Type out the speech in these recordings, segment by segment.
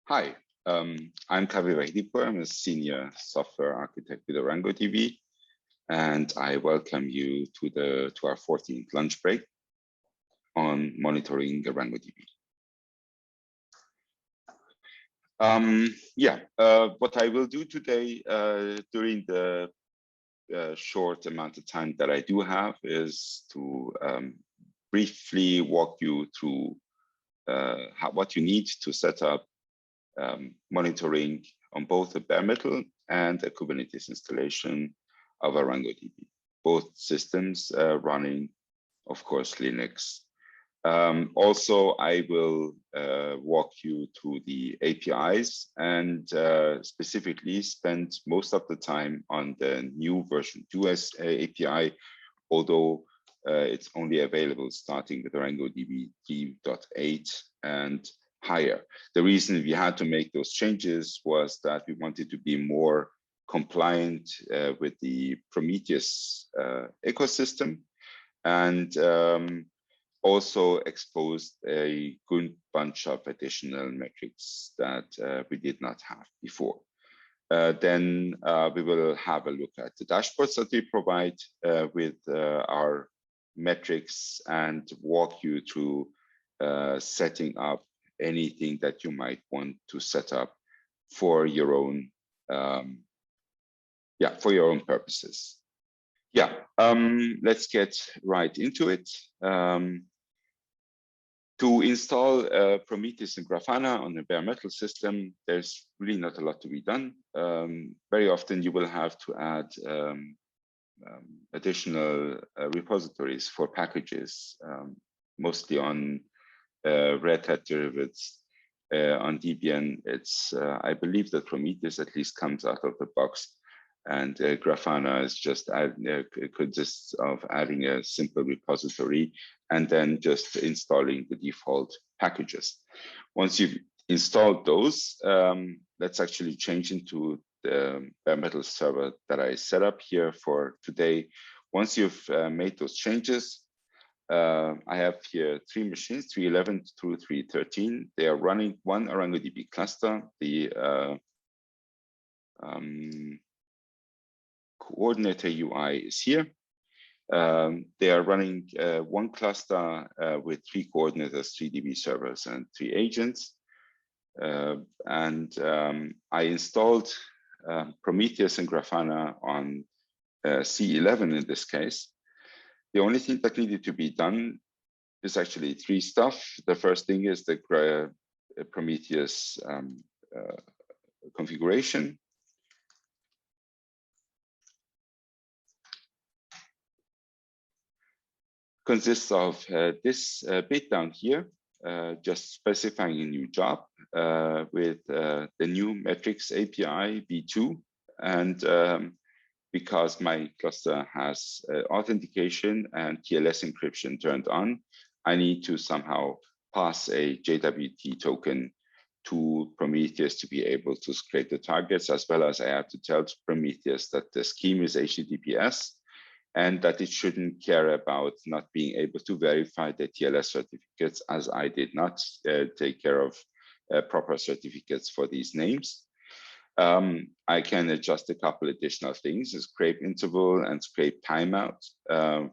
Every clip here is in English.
Hi, I'm Kavi Vaidipur. I'm a senior software architect with ArangoDB, and I welcome you to our 14th lunch break on monitoring ArangoDB. What I will do today during the short amount of time that I do have is to briefly walk you through what you need to set up monitoring on both a bare metal and a Kubernetes installation of ArangoDB, both systems running, of course, Linux. Also, I will walk you through the APIs and specifically spend most of the time on the new version 2 API, although it's only available starting with ArangoDB 3.8 and higher. The reason we had to make those changes was that we wanted to be more compliant with the Prometheus ecosystem, and also exposed a good bunch of additional metrics that we did not have before. Then we will have a look at the dashboards that we provide with our metrics and walk you through setting up anything that you might want to set up for your own purposes. Let's get right into it. To install Prometheus and Grafana on a bare metal system, there's really not a lot to be done. Very often you will have to add additional repositories for packages, mostly on Red Hat derivatives. On Debian, it's I believe that Prometheus at least comes out of the box, and Grafana is just consists of adding a simple repository and then just installing the default packages. Once you've installed those, let's actually change into the bare metal server that I set up here for today. Once you've made those changes, I have here 3 machines, 311 through 313. They are running one ArangoDB cluster. The coordinator UI is here. They are running one cluster with 3 coordinators, 3 DB servers, and 3 agents. I installed Prometheus and Grafana on C11 in this case. The only thing that needed to be done is actually 3 stuff. The first thing is the Prometheus configuration. Consists of this bit down here, just specifying a new job with the new metrics API v2. And because my cluster has authentication and TLS encryption turned on, I need to somehow pass a JWT token to Prometheus to be able to scrape the targets, as well as I have to tell Prometheus that the scheme is HTTPS and that it shouldn't care about not being able to verify the TLS certificates, as I did not take care of proper certificates for these names. I can adjust a couple additional things, the scrape interval and scrape timeout,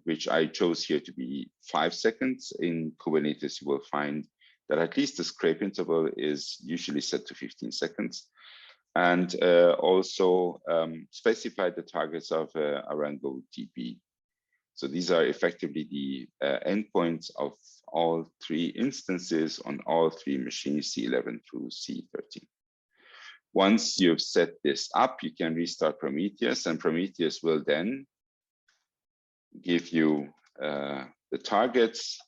which I chose here to be 5 seconds. In Kubernetes, you will find that at least the scrape interval is usually set to 15 seconds. And also specify the targets of ArangoDB. So these are effectively the endpoints of all 3 instances on all 3 machines, C11 through C13. Once you've set this up, you can restart Prometheus, and Prometheus will then give you the targets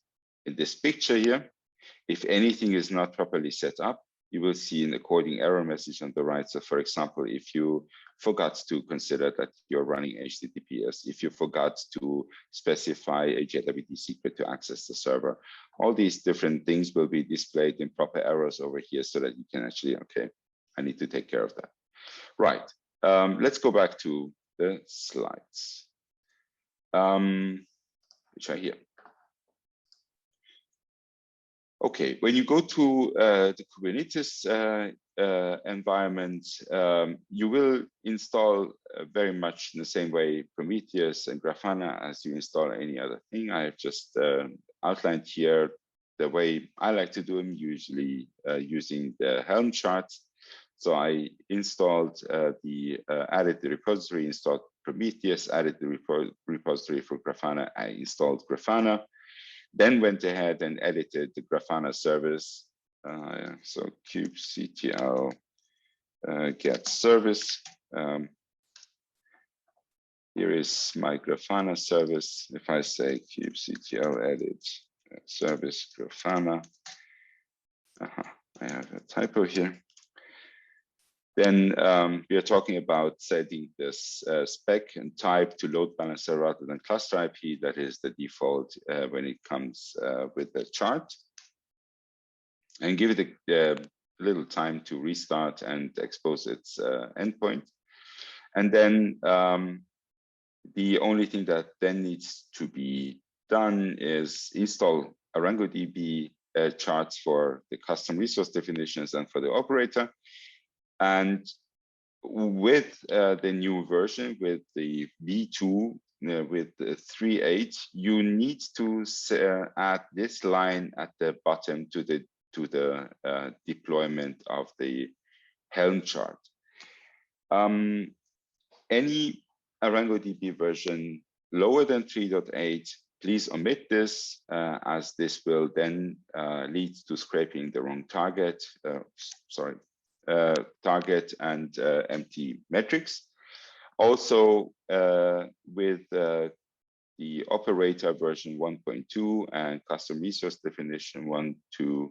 in this picture here. If anything is not properly set up, you will see an according error message on the right. So for example, if you forgot to consider that you're running HTTPS, if you forgot to specify a JWT secret to access the server, all these different things will be displayed in proper errors over here so that you can actually, okay, I need to take care of that. Right, let's go back to the slides, which are here. Okay, when you go to the Kubernetes environment, you will install very much in the same way Prometheus and Grafana as you install any other thing. I have just outlined here the way I like to do them, usually using the Helm chart. So I installed added the repository, installed Prometheus, added the repository for Grafana, I installed Grafana, then went ahead and edited the Grafana service. So kubectl get service. Here is my Grafana service. If I say kubectl edit service Grafana, I have a typo here. Then we are talking about setting this spec and type to load balancer rather than cluster IP. That is the default when it comes with the chart. And give it a little time to restart and expose its endpoint. And then the only thing that then needs to be done is install ArangoDB charts for the custom resource definitions and for the operator. And with the new version, with the V2, with 3.8, you need to add this line at the bottom to the deployment of the Helm chart. Any ArangoDB version lower than 3.8, please omit this, as this will then lead to scraping the wrong target. Target and empty metrics. Also, with the operator version 1.2 and custom resource definition 1.2,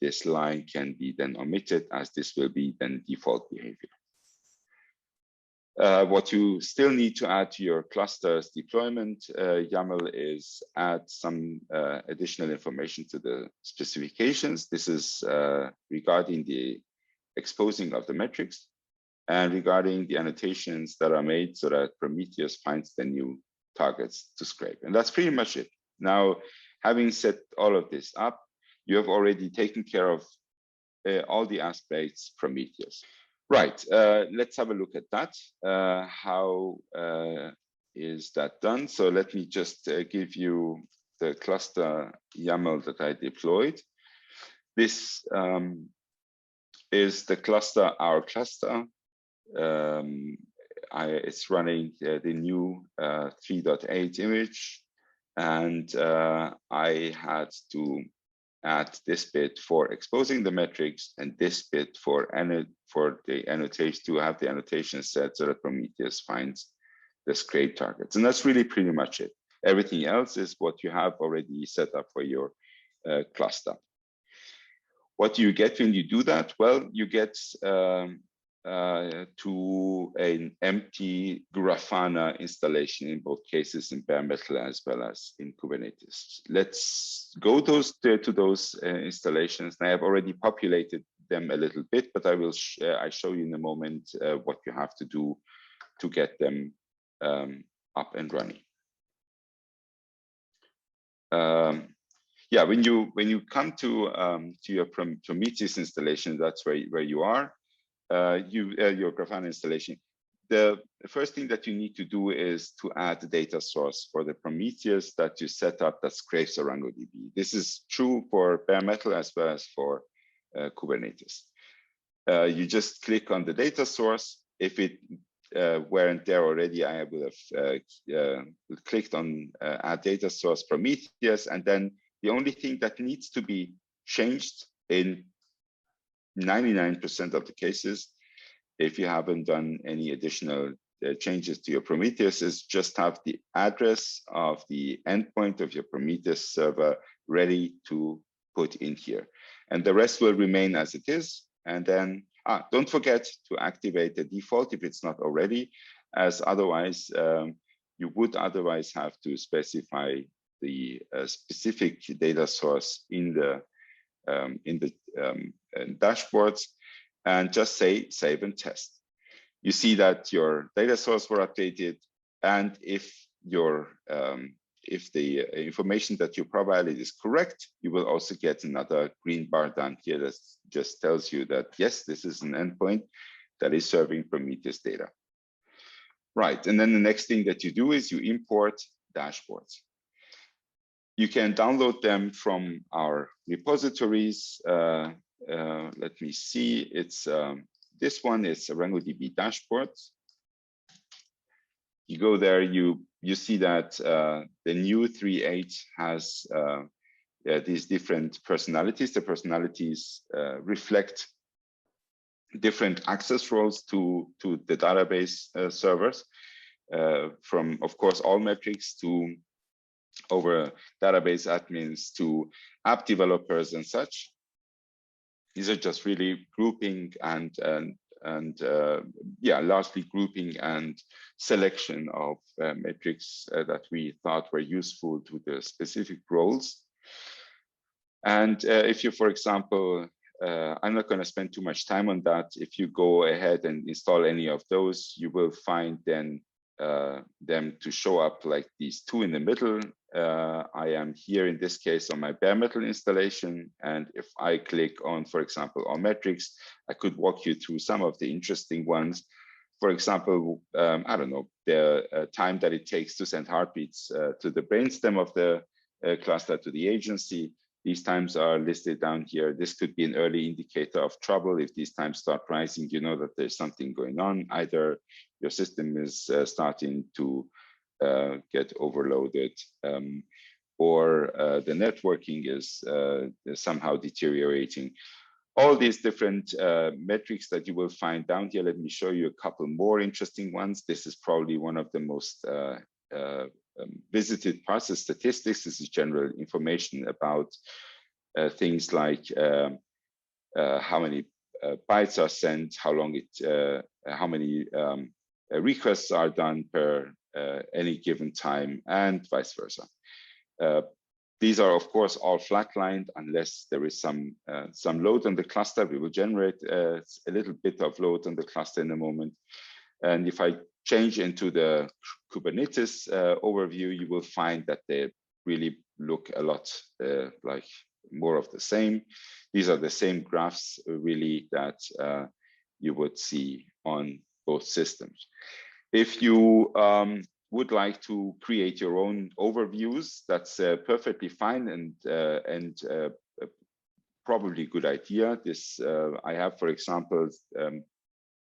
this line can be then omitted, as this will be then default behavior. What you still need to add to your clusters deployment YAML is add some additional information to the specifications. This is regarding the exposing of the metrics and regarding the annotations that are made so that Prometheus finds the new targets to scrape. And that's pretty much it. Now, having set all of this up, you have already taken care of all the aspects Prometheus. Right, let's have a look at that. How is that done? So let me just give you the cluster YAML that I deployed. This is the cluster, our cluster. It's running the new 3.8 image, and I had to add this bit for exposing the metrics and this bit for the annotation, to have the annotation set so that Prometheus finds the scrape targets. And that's really pretty much it. Everything else is what you have already set up for your cluster. What do you get when you do that? Well, you get to an empty Grafana installation in both cases, in bare metal as well as in Kubernetes. Let's go to those installations. And I have already populated them a little bit, but I will I show you in a moment what you have to do to get them up and running. Yeah, when you come to your Prometheus installation, that's where you are. Your Grafana installation. The first thing that you need to do is to add the data source for the Prometheus that you set up that scrapes ArangoDB. This is true for bare metal as well as for Kubernetes. You just click on the data source. If it weren't there already, I would have clicked on add data source Prometheus, and then the only thing that needs to be changed in 99% of the cases, if you haven't done any additional changes to your Prometheus, is just have the address of the endpoint of your Prometheus server ready to put in here. And the rest will remain as it is. And then, don't forget to activate the default if it's not already, as otherwise, you would otherwise have to specify the specific data source in the dashboards, and just say save and test. You see that your data source were updated, and if your if the information that you provided is correct, you will also get another green bar down here that just tells you that, yes, this is an endpoint that is serving Prometheus data. Right, and then the next thing that you do is you import dashboards. You can download them from our repositories. Let me see, it's this one is ArangoDB dashboards. You go there, you see that the new 3.8 has these different personalities. The personalities reflect different access roles to the database servers, from, of course, all metrics to over database admins to app developers and such. These are just really grouping and yeah, largely grouping and selection of metrics that we thought were useful to the specific roles. And if you, for example, I'm not going to spend too much time on that. If you go ahead and install any of those, you will find then them to show up like these two in the middle. I am here in this case on my bare metal installation, and if I click on, for example, on metrics, I could walk you through some of the interesting ones. For example, I don't know, the time that it takes to send heartbeats to the brainstem of the cluster to the agency. These times are listed down here. This could be an early indicator of trouble. If these times start rising, you know that there's something going on. Either your system is starting to get overloaded, or the networking is somehow deteriorating. All these different metrics that you will find down here. Let me show you a couple more interesting ones. This is probably one of the most visited parts of statistics. This is general information about things like how many bytes are sent, how long it, how many requests are done per any given time, and vice versa. These are, of course, all flatlined unless there is some load on the cluster. We will generate a little bit of load on the cluster in a moment. And if I change into the Kubernetes overview, you will find that they really look a lot like more of the same. These are the same graphs really that you would see on both systems. If you would like to create your own overviews, that's perfectly fine and probably a good idea. This I have, for example,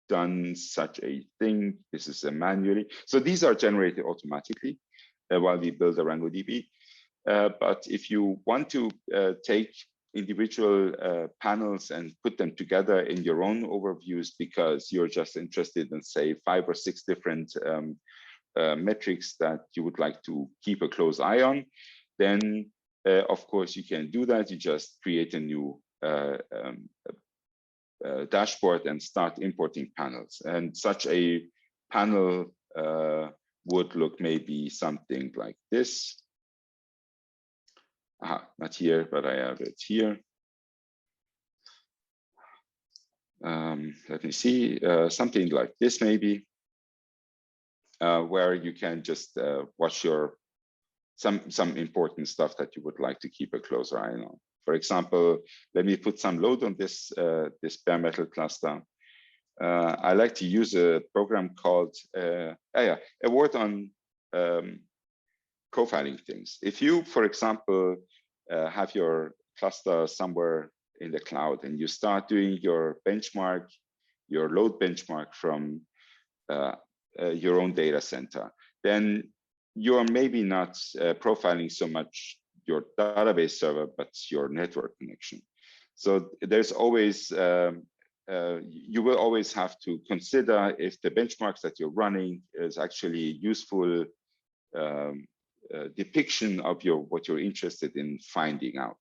done such a thing. This is a manually. So these are generated automatically while we build ArangoDB. But if you want to take individual panels and put them together in your own overviews because you're just interested in, say, 5 or 6 different metrics that you would like to keep a close eye on, then of course you can do that. You just create a new dashboard and start importing panels. And such a panel would look maybe something like this. Not here, but I have it here. Let me see, something like this maybe, where you can just watch your some important stuff that you would like to keep a closer eye on. For example, let me put some load on this this bare metal cluster. I like to use a program called a word on profiling things. If you, for example, have your cluster somewhere in the cloud and you start doing your benchmark, your load benchmark from your own data center, then you're maybe not profiling so much your database server, but your network connection. So there's always, you will always have to consider if the benchmarks that you're running is actually useful depiction of what you're interested in finding out.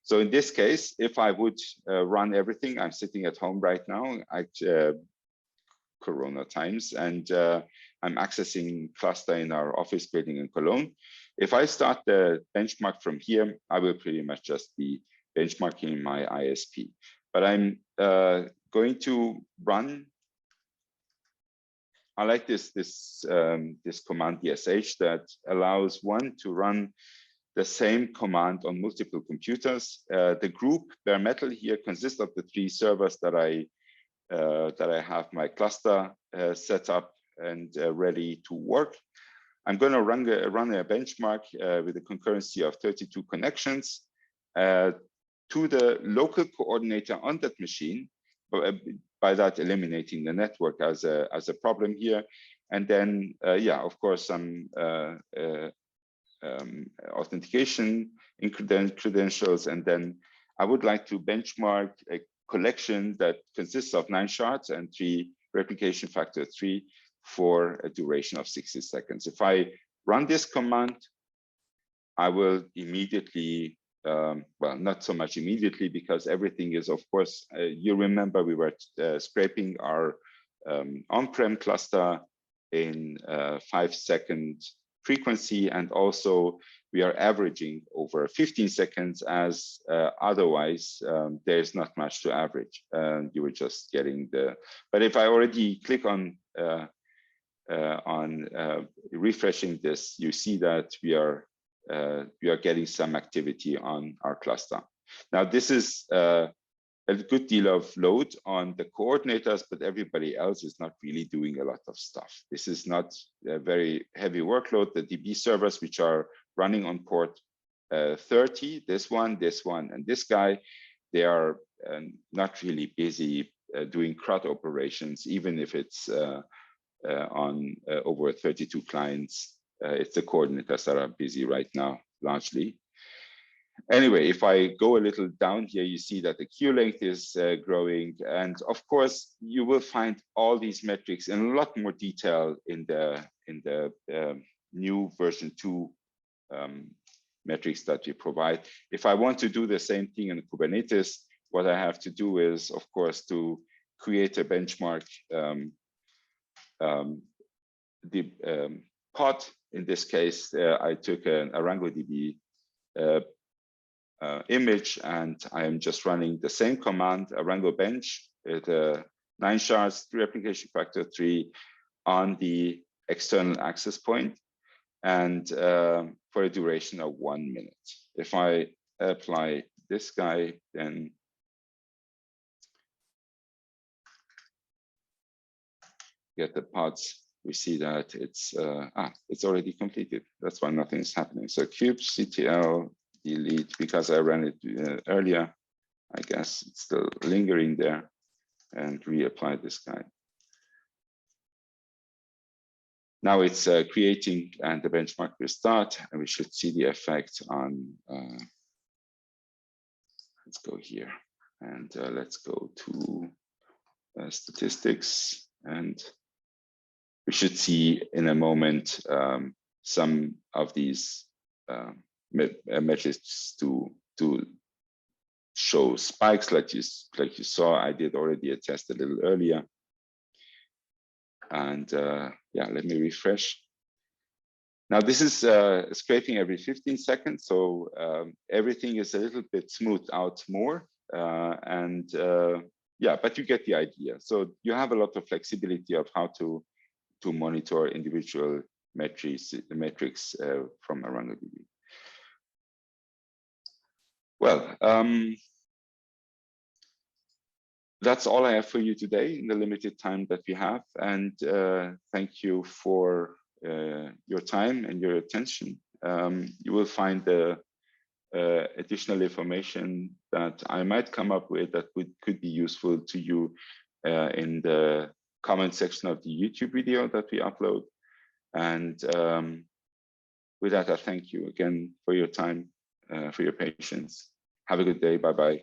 So in this case, if I would run everything, I'm sitting at home right now at Corona times, and I'm accessing cluster in our office building in Cologne. If I start the benchmark from here, I will pretty much just be benchmarking my ISP. But I'm going to run I like this command dsh that allows one to run the same command on multiple computers. The group bare metal here consists of the 3 servers that I have my cluster set up and ready to work. I'm going to run a benchmark with a concurrency of 32 connections to the local coordinator on that machine, by that eliminating the network as a problem here. And then, yeah, of course, some authentication in credentials. And then I would like to benchmark a collection that consists of 9 shards and 3 replication factor 3 for a duration of 60 seconds. If I run this command, I will immediately, well, not so much immediately, because everything is, of course, you remember we were scraping our on-prem cluster in 5-second frequency, and also we are averaging over 15 seconds, as otherwise there's not much to average. You were just getting the, but if I already click on refreshing this, you see that we are getting some activity on our cluster. Now, this is a good deal of load on the coordinators, but everybody else is not really doing a lot of stuff. This is not a very heavy workload. The DB servers, which are running on port 30, this one, and this guy, they are not really busy doing CRUD operations, even if it's on over 32 clients. It's the coordinators that are busy right now, largely. Anyway, if I go a little down here, you see that the queue length is growing. And of course, you will find all these metrics in a lot more detail in the new version 2 metrics that we provide. If I want to do the same thing in Kubernetes, what I have to do is, of course, to create a benchmark pod. In this case, I took an ArangoDB image, and I am just running the same command, Arango bench, with 9 shards, 3 replication factor 3 on the external access point, and for a duration of 1 minute. If I apply this guy, then get the pods, we see that it's already completed. That's why nothing is happening. So kubectl delete, because I ran it earlier, I guess it's still lingering there, and reapply this guy. Now it's creating, and the benchmark will start, and we should see the effect on, let's go here, and let's go to statistics, and we should see in a moment some of these metrics to show spikes, like you saw. I did already a test a little earlier, and yeah, let me refresh. Now this is scraping every 15 seconds, so everything is a little bit smoothed out more, and yeah, but you get the idea. So you have a lot of flexibility of how to monitor individual metrics from ArangoDB. Well, that's all I have for you today in the limited time that we have. And thank you for your time and your attention. You will find the additional information that I might come up with that could be useful to you in the comment section of the YouTube video that we upload. And with that, I thank you again for your time, for your patience. Have a good day. Bye-bye.